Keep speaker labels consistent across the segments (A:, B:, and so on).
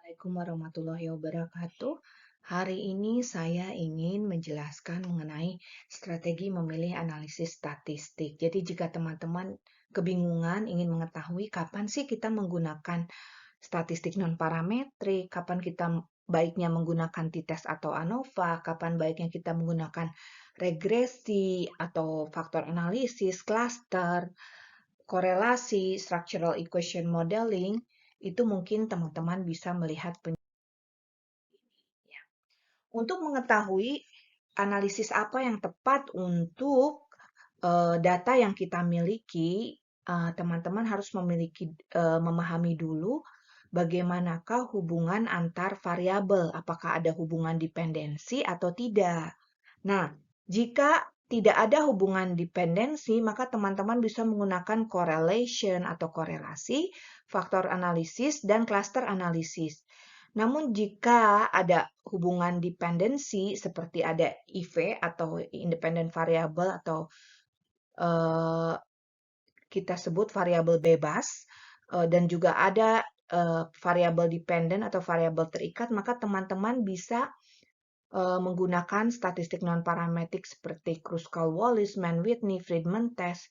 A: Assalamualaikum warahmatullahi wabarakatuh. Hari ini saya ingin menjelaskan mengenai strategi memilih analisis statistik. Jadi jika teman-teman kebingungan ingin mengetahui kapan sih kita menggunakan statistik non-parametrik, kapan kita baiknya menggunakan t-test atau ANOVA, kapan baiknya kita menggunakan regresi atau faktor analisis, cluster, korelasi, structural equation modeling, itu mungkin teman-teman bisa melihat untuk mengetahui analisis apa yang tepat untuk data yang kita miliki, teman-teman harus memahami dulu bagaimanakah hubungan antar variabel, apakah ada hubungan dependensi atau tidak. Nah, jika tidak ada hubungan dependensi, maka teman-teman bisa menggunakan correlation atau korelasi, faktor analisis, dan cluster analisis. Namun jika ada hubungan dependensi seperti ada IV atau independent variable atau kita sebut variabel bebas dan juga ada variabel dependent atau variabel terikat, maka teman-teman bisa menggunakan statistik non-parametrik seperti Kruskal-Wallis, Mann-Whitney, Friedman test,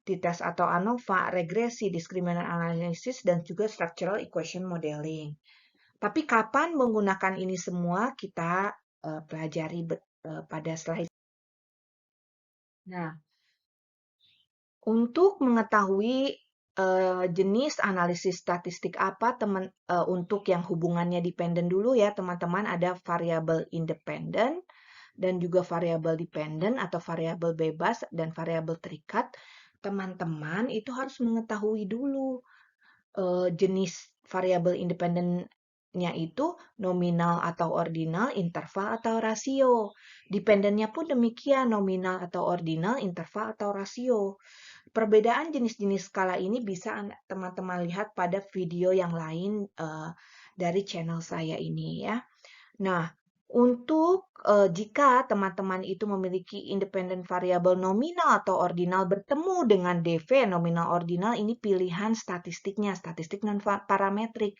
A: t-test atau ANOVA, regresi, discriminant analysis, dan juga structural equation modeling. Tapi kapan menggunakan ini semua kita pelajari pada slide. Nah, untuk mengetahui jenis analisis statistik apa untuk yang hubungannya dependen dulu ya teman-teman, ada variabel independen dan juga variabel dependen atau variabel bebas dan variabel terikat. Teman-teman itu harus mengetahui dulu jenis variabel independennya itu nominal atau ordinal, interval atau rasio. Dependennya pun demikian, nominal atau ordinal, interval atau rasio. Perbedaan jenis-jenis skala ini bisa teman-teman lihat pada video yang lain dari channel saya ini ya. Nah, untuk jika teman-teman itu memiliki independent variabel nominal atau ordinal bertemu dengan DV nominal ordinal, ini pilihan statistiknya, statistik non-parametrik.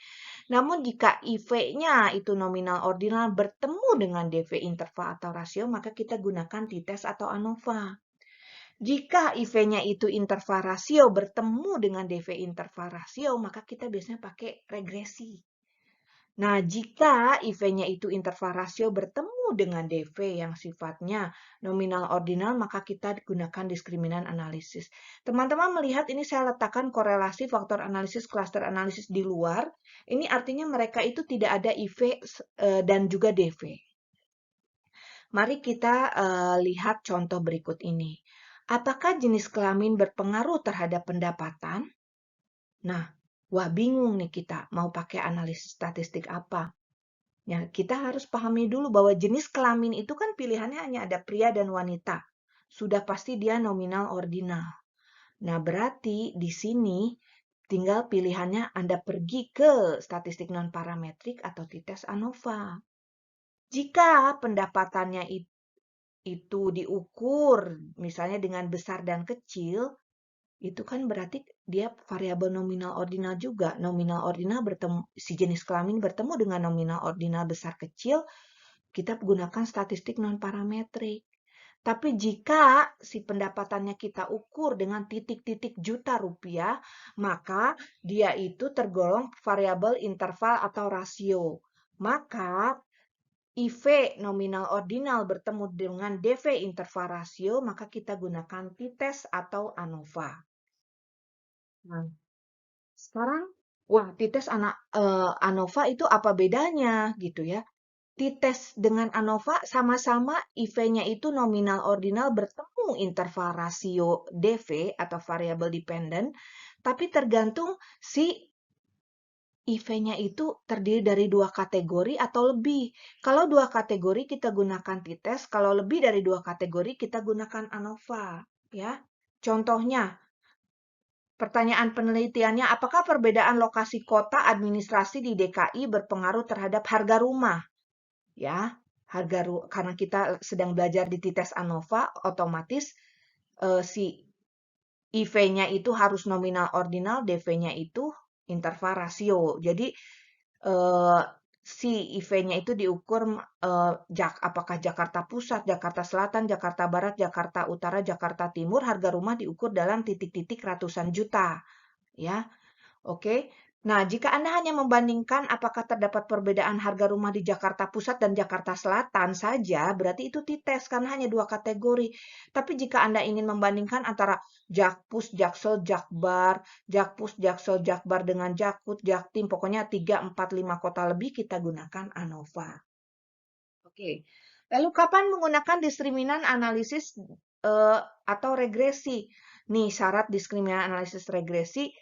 A: Namun jika IV-nya itu nominal ordinal bertemu dengan DV interval atau rasio, maka kita gunakan t-test atau ANOVA. Jika IV-nya itu interval rasio bertemu dengan DV interval rasio, maka kita biasanya pakai regresi. Nah, jika IV-nya itu interval rasio bertemu dengan DV yang sifatnya nominal ordinal, maka kita gunakan diskriminan analisis. Teman-teman melihat ini saya letakkan korelasi faktor analisis, cluster analisis di luar. Ini artinya mereka itu tidak ada IV dan juga DV. Mari kita lihat contoh berikut ini. Apakah jenis kelamin berpengaruh terhadap pendapatan? Nah, wah bingung nih kita mau pakai analisis statistik apa. Ya, kita harus pahami dulu bahwa jenis kelamin itu kan pilihannya hanya ada pria dan wanita. Sudah pasti dia nominal ordinal. Nah, berarti di sini tinggal pilihannya Anda pergi ke statistik non-parametrik atau t-test ANOVA. Jika pendapatannya itu diukur misalnya dengan besar dan kecil, itu kan berarti dia variabel nominal ordinal juga. Nominal ordinal bertemu, si jenis kelamin bertemu dengan nominal ordinal besar kecil, kita gunakan statistik non-parametrik. Tapi jika si pendapatannya kita ukur dengan titik-titik juta rupiah, maka dia itu tergolong variabel interval atau rasio. Maka IV nominal ordinal bertemu dengan DV interval rasio, maka kita gunakan t-test atau ANOVA. Nah, sekarang, wah, t-test ANOVA itu apa bedanya gitu ya? T-test dengan ANOVA sama-sama IV-nya itu nominal ordinal bertemu interval rasio DV atau variabel dependent, tapi tergantung si IV-nya itu terdiri dari dua kategori atau lebih. Kalau dua kategori kita gunakan t-test, kalau lebih dari dua kategori kita gunakan ANOVA. Ya, contohnya. Pertanyaan penelitiannya, apakah perbedaan lokasi kota administrasi di DKI berpengaruh terhadap harga rumah? Ya, karena kita sedang belajar di t-test ANOVA, otomatis si IV-nya itu harus nominal ordinal, DV-nya itu interval rasio. Jadi eh, si IV-nya itu diukur apakah Jakarta Pusat, Jakarta Selatan, Jakarta Barat, Jakarta Utara, Jakarta Timur, harga rumah diukur dalam titik-titik ratusan juta, ya. Oke. Nah, jika Anda hanya membandingkan apakah terdapat perbedaan harga rumah di Jakarta Pusat dan Jakarta Selatan saja, berarti itu TITES karena hanya dua kategori. Tapi jika Anda ingin membandingkan antara Jakpus, Jaksel, Jakbar, Jakpus, Jaksel, Jakbar dengan Jakut, Jaktim, pokoknya 3, 4, 5 kota lebih, kita gunakan ANOVA. Oke. Lalu kapan menggunakan diskriminan analisis atau regresi? Nih, syarat diskriminan analisis regresi.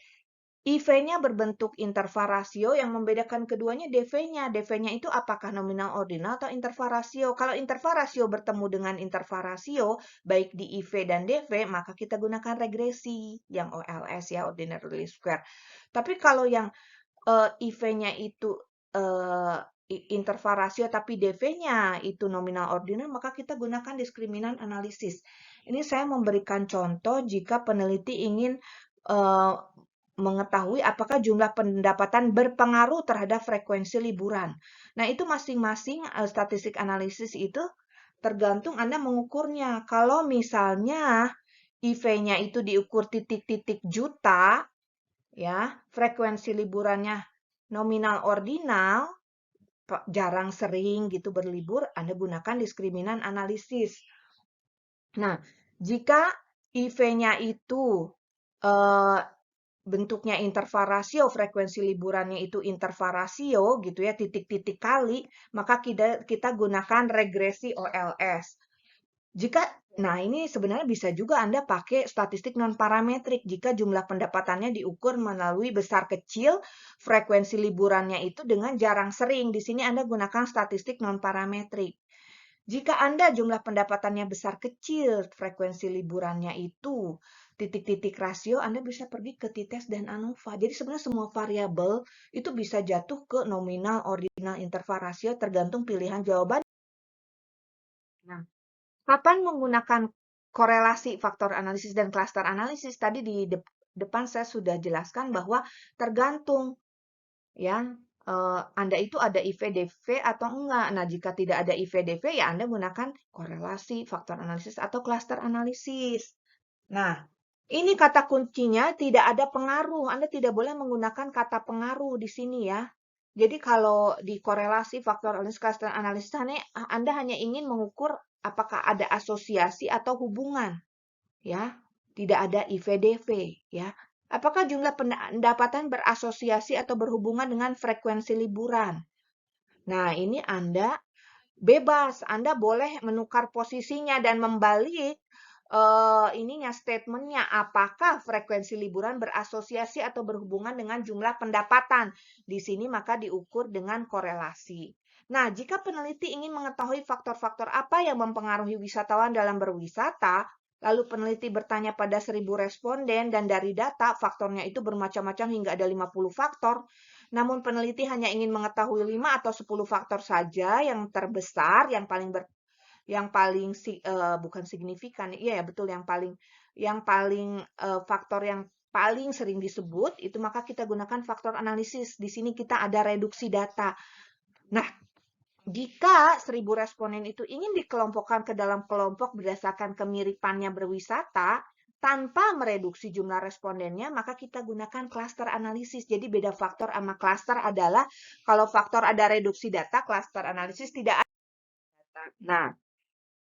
A: IV-nya berbentuk intervarasio, yang membedakan keduanya DV-nya. DV-nya itu apakah nominal ordinal atau intervarasio. Kalau intervarasio bertemu dengan intervarasio, baik di IV dan DV, maka kita gunakan regresi, yang OLS ya, ordinary least square. Tapi kalau yang IV-nya itu intervarasio tapi DV-nya itu nominal ordinal, maka kita gunakan diskriminan analisis. Ini saya memberikan contoh jika peneliti ingin mengetahui apakah jumlah pendapatan berpengaruh terhadap frekuensi liburan. Nah, itu masing-masing statistik analisis itu tergantung Anda mengukurnya. Kalau misalnya IV-nya itu diukur titik-titik juta, ya, frekuensi liburannya nominal ordinal, jarang sering gitu berlibur, Anda gunakan diskriminan analisis. Nah, jika IV-nya itu bentuknya intervarasio, frekuensi liburannya itu intervarasio gitu ya, titik-titik kali, maka kita gunakan regresi OLS. Nah ini sebenarnya bisa juga Anda pakai statistik non-parametrik jika jumlah pendapatannya diukur melalui besar kecil, frekuensi liburannya itu dengan jarang sering. Di sini Anda gunakan statistik non-parametrik. Jika Anda jumlah pendapatannya besar kecil, frekuensi liburannya itu titik-titik rasio, Anda bisa pergi ke TITES dan ANOVA. Jadi sebenarnya semua variabel itu bisa jatuh ke nominal, ordinal, intervarasio tergantung pilihan jawaban. Nah, kapan menggunakan korelasi faktor analisis dan klaster analisis? Tadi di depan saya sudah jelaskan bahwa tergantung ya Anda itu ada IV-DV atau enggak. Nah, jika tidak ada IV-DV ya Anda gunakan korelasi, faktor analisis atau klaster analisis. Nah, ini kata kuncinya tidak ada pengaruh. Anda tidak boleh menggunakan kata pengaruh di sini ya. Jadi kalau di korelasi, faktor analisis, klaster analisis, Anda hanya ingin mengukur apakah ada asosiasi atau hubungan. Ya, tidak ada IV-DV ya. Apakah jumlah pendapatan berasosiasi atau berhubungan dengan frekuensi liburan? Nah, ini Anda bebas. Anda boleh menukar posisinya dan membalik ininya statementnya apakah frekuensi liburan berasosiasi atau berhubungan dengan jumlah pendapatan. Di sini maka diukur dengan korelasi. Nah, jika peneliti ingin mengetahui faktor-faktor apa yang mempengaruhi wisatawan dalam berwisata, lalu peneliti bertanya pada 1.000 responden dan dari data faktornya itu bermacam-macam hingga ada 50 faktor. Namun peneliti hanya ingin mengetahui 5 atau 10 faktor saja yang terbesar, bukan signifikan, iya ya betul, faktor yang paling sering disebut itu, maka kita gunakan faktor analisis. Di sini kita ada reduksi data. Nah, jika 1.000 responden itu ingin dikelompokkan ke dalam kelompok berdasarkan kemiripannya berwisata, tanpa mereduksi jumlah respondennya, maka kita gunakan klaster analisis. Jadi beda faktor sama klaster adalah, kalau faktor ada reduksi data, klaster analisis tidak ada data. Nah,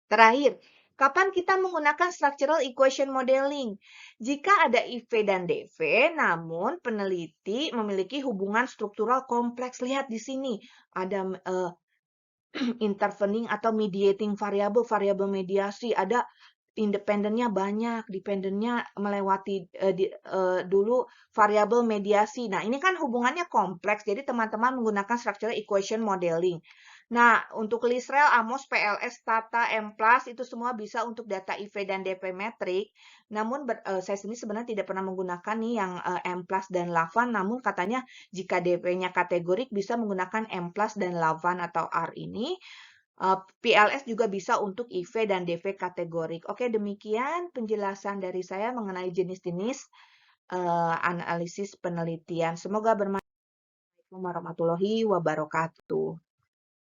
A: terakhir, kapan kita menggunakan structural equation modeling? Jika ada IV dan DV, namun peneliti memiliki hubungan struktural kompleks. Lihat di sini, ada intervening atau mediating variabel mediasi, ada independennya banyak, dependennya melewati dulu variabel mediasi. Nah, ini kan hubungannya kompleks, jadi teman-teman menggunakan structural equation modeling. Nah, untuk Lisrel, Amos, PLS, Tata, M+, itu semua bisa untuk data IV dan DP metrik. Namun saya sendiri sebenarnya tidak pernah menggunakan nih yang M+ dan Lavan, namun katanya jika DP-nya kategorik bisa menggunakan M+ dan Lavan atau R ini. PLS juga bisa untuk IV dan DV kategorik. Oke, demikian penjelasan dari saya mengenai jenis-jenis analisis penelitian. Semoga bermanfaat. Warahmatullahi wabarakatuh.